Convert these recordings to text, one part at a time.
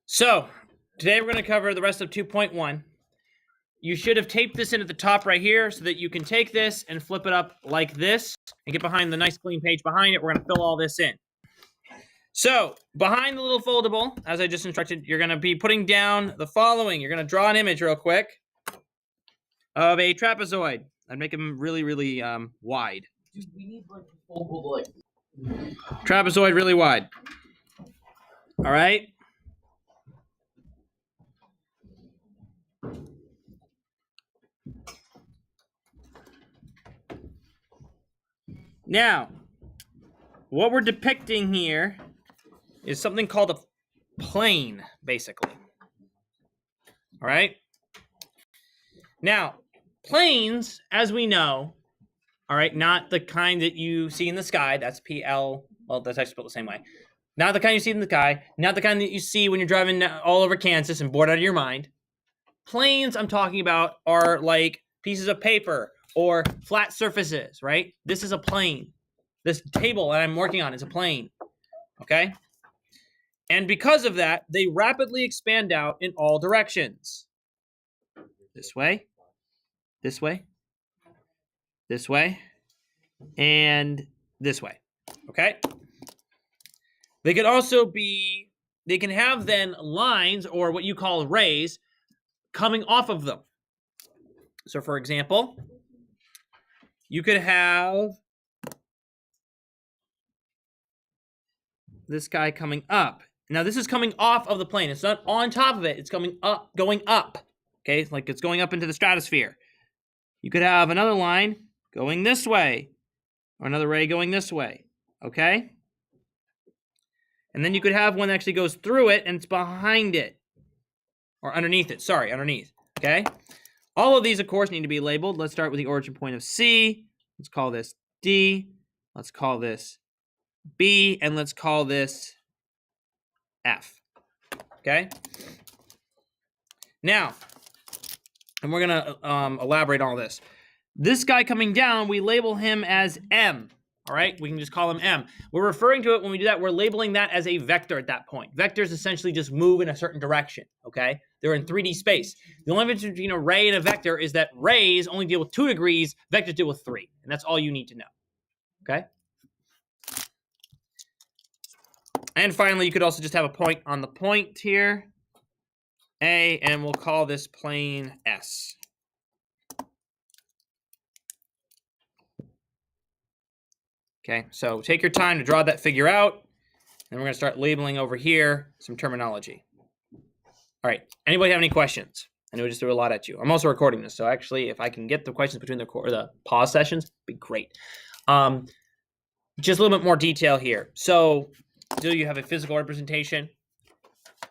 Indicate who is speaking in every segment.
Speaker 1: So, today we're going to cover the rest of 2.1. You should have taped this in at the top right here so that you can take this and flip it up like this and get behind the nice clean page behind it. We're going to fill all this in. So, behind the little foldable, as I just instructed, you're going to be putting down the following. You're going to draw an image real quick of a trapezoid. I'd make them really, really wide.
Speaker 2: We need like a foldable
Speaker 1: Trapezoid really wide. All right? Now, what we're depicting here is something called a plane, basically. All right? Now, planes, as we know, all right, not the kind that you see in the sky. That's PL. Well, that's actually spelled the same way. Not the kind you see in the sky. Not the kind that you see when you're driving all over Kansas and bored out of your mind. Planes I'm talking about are like pieces of paper or flat surfaces, right? This is a plane. This table that I'm working on is a plane, okay? And because of that, they rapidly expand out in all directions. This way, this way, this way, and this way, okay? They could also be, they can have then lines or what you call rays coming off of them. So for example, you could have this guy coming up. Now this is coming off of the plane. It's not on top of it. It's coming up, going up. Okay, it's like it's going up into the stratosphere. You could have another line going this way, or another ray going this way. Okay? And then you could have one that actually goes through it and it's behind it. Or underneath it. Sorry, underneath. Okay? All of these, of course, need to be labeled. Let's start with the origin point of C. Let's call this D. Let's call this B. And let's call this F. Okay? Now, and we're going to elaborate on all this. This guy coming down, we label him as M. All right? We can just call him M. We're referring to it when we do that. We're labeling that as a vector at that point. Vectors essentially just move in a certain direction. Okay? They're in 3D space. The only difference between a ray and a vector is that rays only deal with 2 degrees, vectors deal with 3. And that's all you need to know. Okay? And finally, you could also just have a point on the point here. A, and we'll call this plane S. Okay, so take your time to draw that figure out. And we're going to start labeling over here some terminology. All right, anybody have any questions? I know we just threw a lot at you. I'm also recording this, so actually, if I can get the questions between the pause sessions, it'd be great. Just a little bit more detail here. So, do you have a physical representation?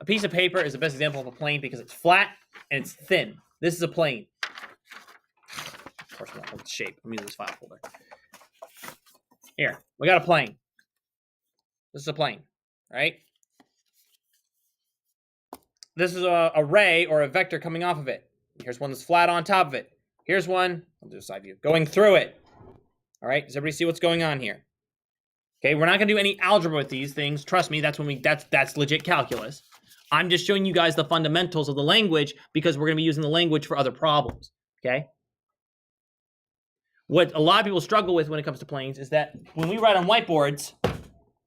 Speaker 1: A piece of paper is the best example of a plane because it's flat and it's thin. This is a plane. Of course, I'm not holding the shape. Let me use this file folder. Here, we got a plane. This is a plane, right? This is a ray or a vector coming off of it. Here's one that's flat on top of it. Here's one, I'll do a side view, going through it. All right, does everybody see what's going on here? Okay, we're not gonna do any algebra with these things. Trust me, that's legit calculus. I'm just showing you guys the fundamentals of the language because we're gonna be using the language for other problems, okay? What a lot of people struggle with when it comes to planes is that when we write on whiteboards,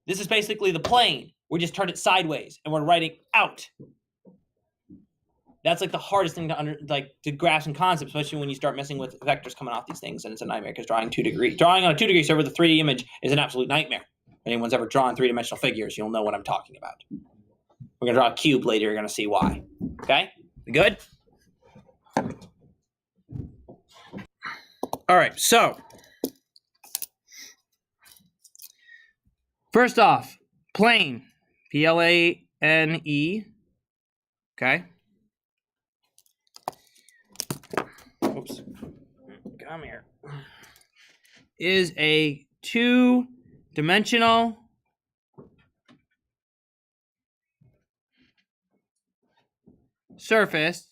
Speaker 1: this is basically the plane. We just turn it sideways and we're writing out. That's like the hardest thing to grasp in concept, especially when you start messing with vectors coming off these things, and it's a nightmare because drawing on a 2-degree surface with a 3D image is an absolute nightmare. If anyone's ever drawn 3-dimensional figures, you'll know what I'm talking about. We're gonna draw a cube later. You're gonna see why. Okay, we good? All right. So first off, plane, P-L-A-N-E. Okay. Oops. Come here. Is a 2-dimensional surface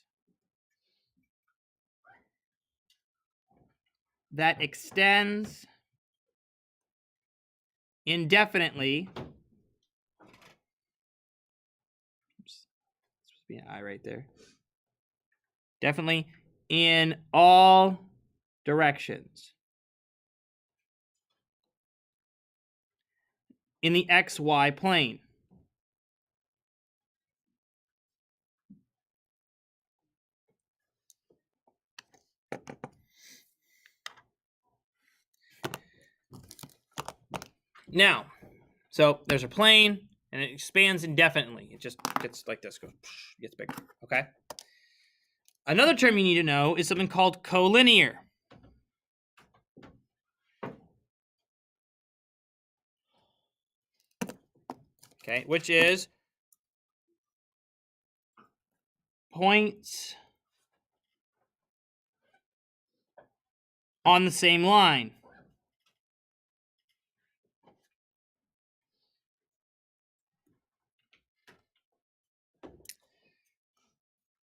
Speaker 1: that extends indefinitely be an I right there. Definitely in all directions. In the XY plane. Now, so there's a plane, and it expands indefinitely. It just gets like this, gets bigger, okay? Another term you need to know is something called collinear. Okay, which is points on the same line.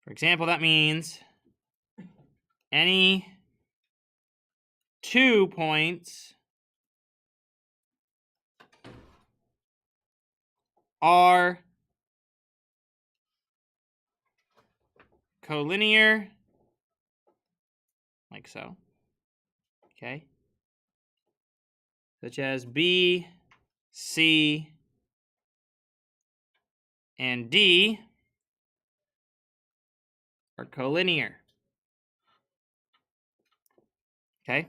Speaker 1: For example, that means any 2 points are collinear, like so. Okay. Such as B, C, and D are collinear. Okay?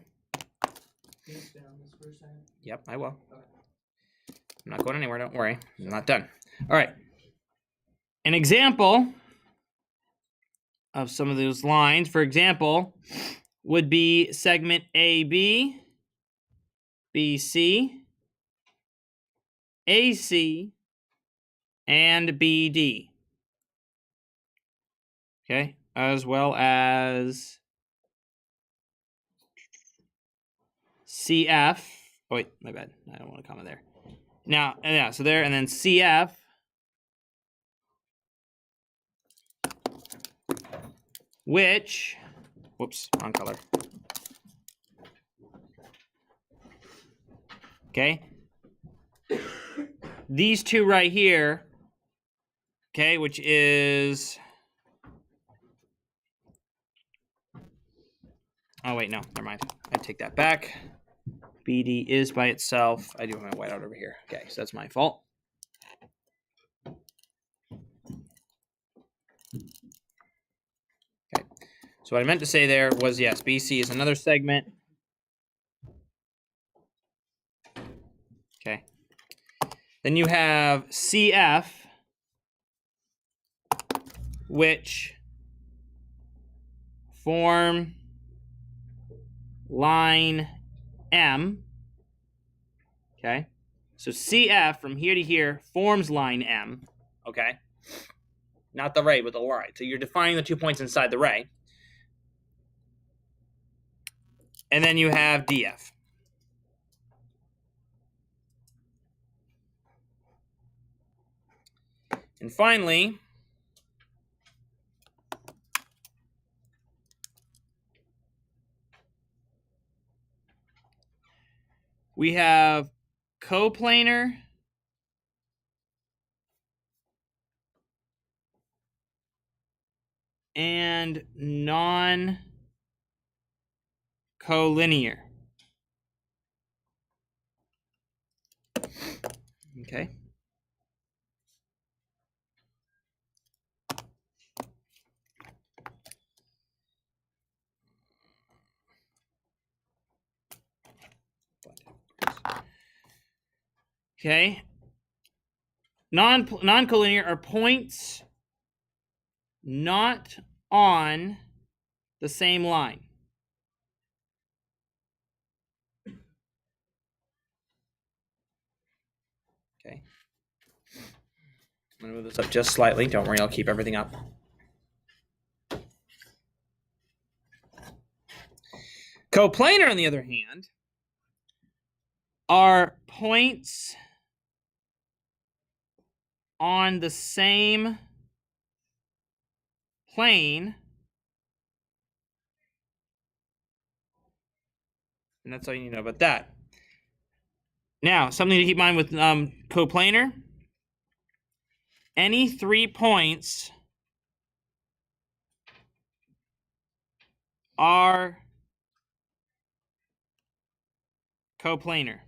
Speaker 1: Yep, I will. I'm not going anywhere, don't worry. I'm not done. All right. An example of some of those lines, for example, would be segment AB, BC, AC, and BD. Okay, as well as CF. Oh, wait, my bad. I don't want to comma there. Now, yeah, so there, and then CF. Which, whoops, wrong color. Okay. These two right here, okay, which is, oh wait, no, never mind. I take that back. BD is by itself. I do have my whiteout over here. Okay, so that's my fault. Okay, so what I meant to say there was, yes, BC is another segment. Okay. Then you have CF, which form line M. Okay. So CF from here to here forms line M. Okay. Not the ray, but the line. So you're defining the 2 points inside the ray. And then you have DF. And finally, we have coplanar and non-collinear. Okay. Okay. Non-collinear are points not on the same line. Okay. I'm going to move this up just slightly. Don't worry, I'll keep everything up. Coplanar, on the other hand, are points on the same plane, and that's all you need to know about that. Now, something to keep in mind with coplanar. Any 3 points are coplanar.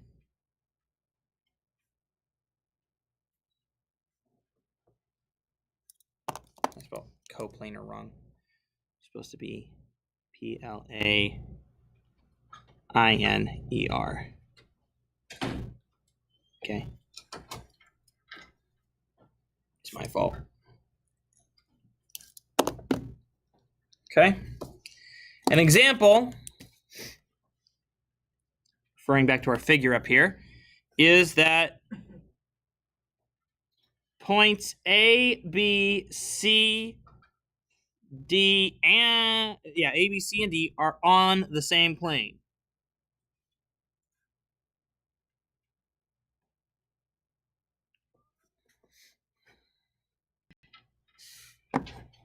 Speaker 1: I spelled coplanar wrong. It's supposed to be Plainer. Okay. It's my fault. Okay. An example, referring back to our figure up here, is that points A, B, C, D, and A, B, C, and D are on the same plane.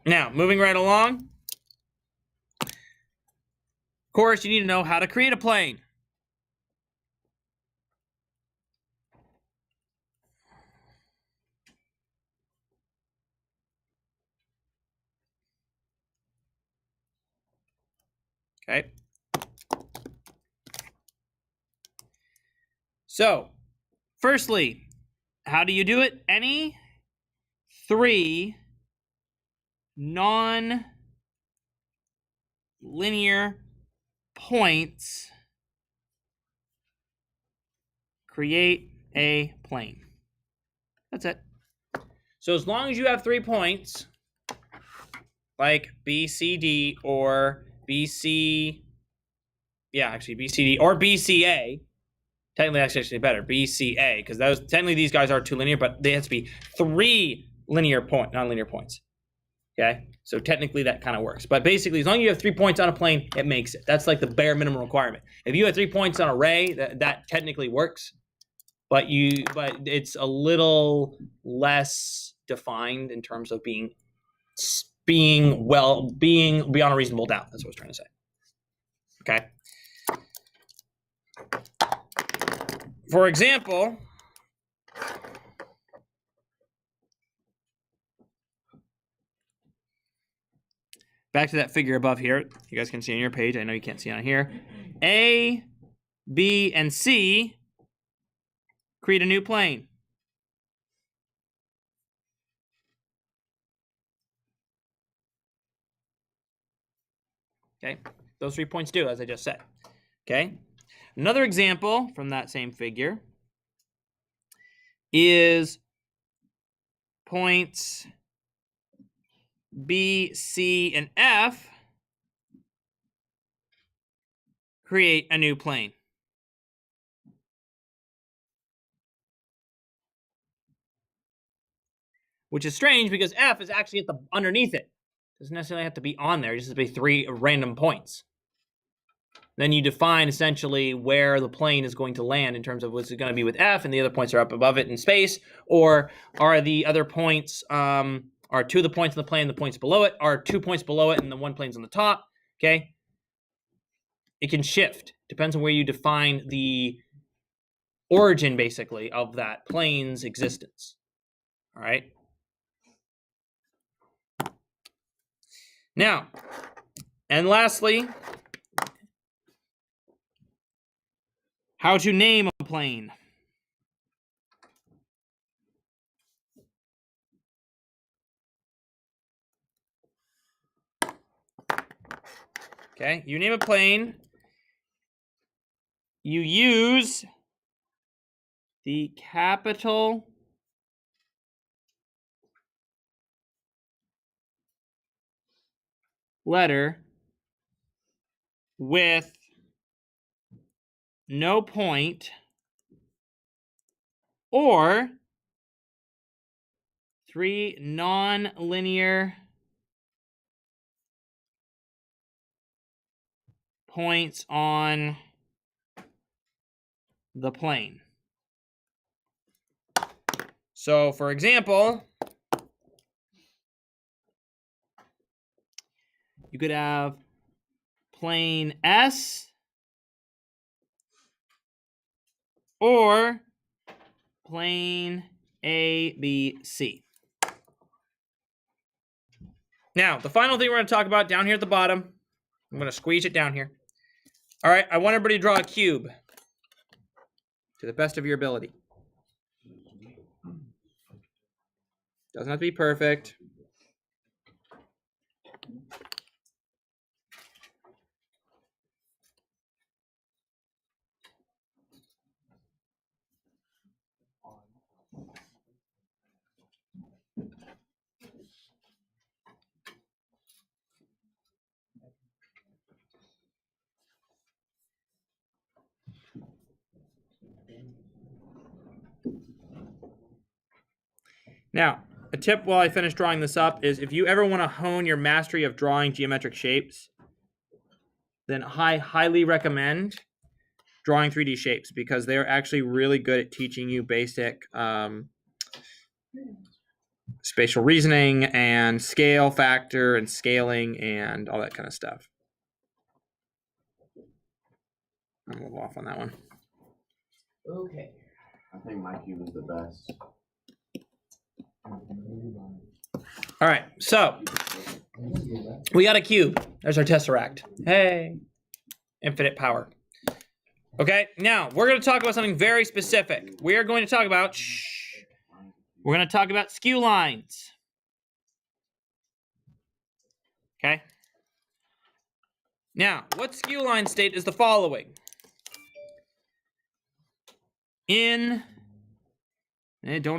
Speaker 1: Now, moving right along. Of course, you need to know how to create a plane. Okay. So, firstly, how do you do it? Any 3 non-linear points create a plane. That's it. So as long as you have 3 points, like BCD or BC, BCD or BCA, technically that's actually better, BCA, because those technically these guys are 2 linear, but they have to be 3 non-linear points. Okay, so technically that kind of works. But basically, as long as you have 3 points on a plane, it makes it. That's like the bare minimum requirement. If you have 3 points on an array, that technically works, but it's a little less defined in terms of being beyond a reasonable doubt. That's what I was trying to say. Okay. For example, back to that figure above here. You guys can see on your page. I know you can't see on here. A, B, and C create a new plane. Okay, those 3 points do, as I just said. Okay, another example from that same figure is points B, C, and F create a new plane. Which is strange because F is actually at the underneath it. It doesn't necessarily have to be on there. It just has to be 3 random points. Then you define essentially where the plane is going to land in terms of what's it going to be with F, and the other points are up above it in space, or are the other points are 2 of the points on the plane, the points below it, are 2 points below it, and the 1 plane's on the top. Okay, it can shift. Depends on where you define the origin, basically, of that plane's existence. All right. Now, and lastly, how to name a plane. Okay, you name a plane. You use the capital letter with no point or 3 non-linear points on the plane. So, for example, you could have plane S or plane ABC. Now, the final thing we're going to talk about down here at the bottom I'm going to squeeze it down here. All right, I want everybody to draw a cube to the best of your ability. Doesn't have to be perfect. Now, a tip while I finish drawing this up is if you ever want to hone your mastery of drawing geometric shapes, then I highly recommend drawing 3D shapes because they're actually really good at teaching you basic spatial reasoning and scale factor and scaling and all that kind of stuff. I'm a little off on that one.
Speaker 2: Okay.
Speaker 3: I think my cube is the best.
Speaker 1: All right, so we got a cube. There's our tesseract. Hey, infinite power. Okay, now we're going to talk about something very specific. We are going to talk about, we're going to talk about skew lines. Okay. Now, what skew line state is the following? Don't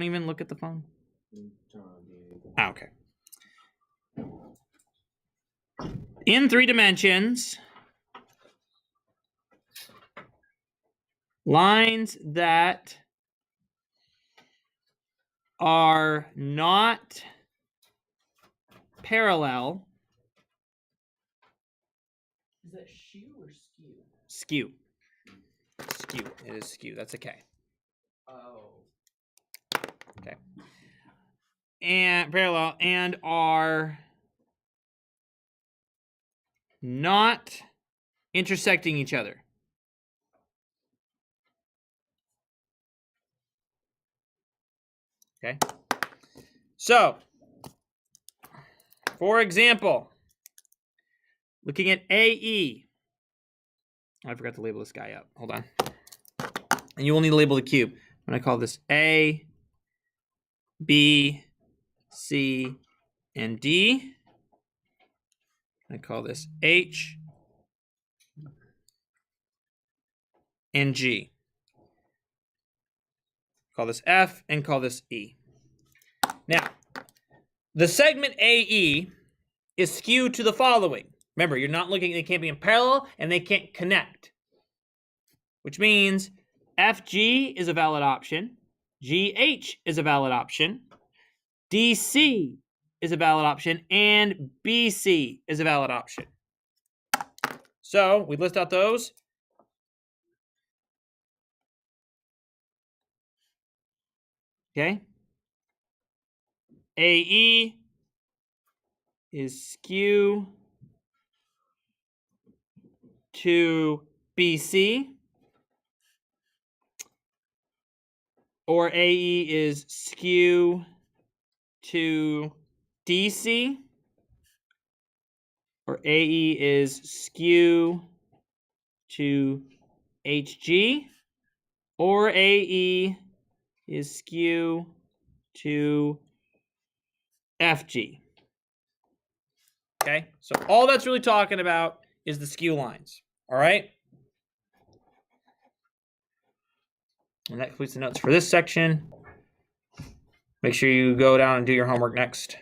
Speaker 1: even look at the phone. Okay. In 3 dimensions, lines that are not parallel.
Speaker 2: Is that shoe or skew?
Speaker 1: Skew. Skew. It is skew. That's okay.
Speaker 2: Oh.
Speaker 1: Okay. And parallel and are not intersecting each other. Okay. So, for example, looking at AE. I forgot to label this guy up. Hold on. And you will need to label the cube. I'm going to call this A, B, C, and D. I call this H and G. Call this F and call this E. Now, the segment AE is skewed to the following. Remember, you're not looking, they can't be in parallel and they can't connect. Which means FG is a valid option, GH is a valid option, DC is a valid option, and BC is a valid option. So we list out those. Okay. AE is skew to BC, or AE is skew to DC, or AE is skew to HG, or AE is skew to FG. Okay, so all that's really talking about is the skew lines. All right. And that completes the notes for this section. Make sure you go down and do your homework next.